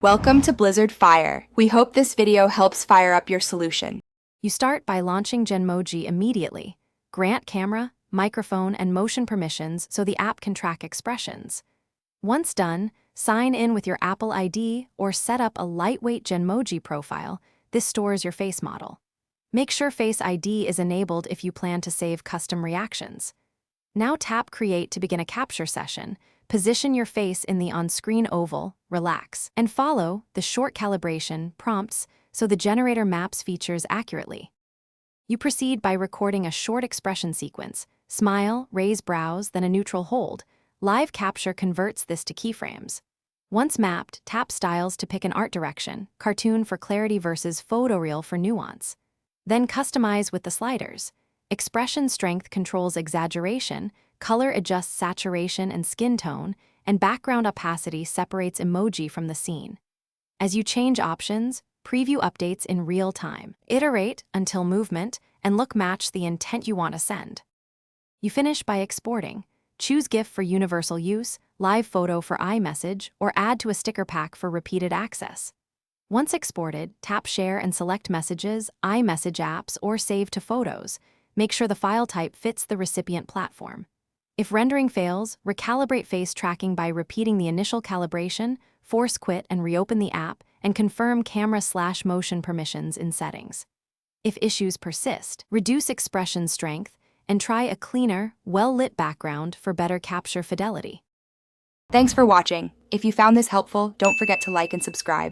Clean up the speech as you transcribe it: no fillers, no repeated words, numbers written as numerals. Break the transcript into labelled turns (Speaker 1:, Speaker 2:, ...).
Speaker 1: Welcome to Blizzard Fire. We hope this video helps fire up your solution.
Speaker 2: You start by launching Genmoji immediately. Grant camera, microphone, and motion permissions so the app can track expressions. Once done, sign in with your Apple ID or set up a lightweight Genmoji profile. This stores your face model. Make sure Face ID is enabled if you plan to save custom reactions. Now tap Create to begin a capture session. Position your face in the on-screen oval, relax, and follow the short calibration prompts so the generator maps features accurately. You proceed by recording a short expression sequence: smile, raise brows, then a neutral hold. Live capture converts this to keyframes. Once mapped, tap Styles to pick an art direction, cartoon for clarity versus photoreal for nuance. Then customize with the sliders. Expression strength controls exaggeration, color adjusts saturation and skin tone, and background opacity separates emoji from the scene. As you change options, preview updates in real time. Iterate until movement and look match the intent you want to send. You finish by exporting. Choose GIF for universal use, live photo for iMessage, or add to a sticker pack for repeated access. Once exported, tap Share and select Messages, iMessage apps, or Save to Photos. Make sure the file type fits the recipient platform. If rendering fails, recalibrate face tracking by repeating the initial calibration, force quit and reopen the app, and confirm camera/motion permissions in settings. If issues persist, reduce expression strength and try a cleaner, well-lit background for better capture fidelity.
Speaker 1: Thanks for watching. If you found this helpful, don't forget to like and subscribe.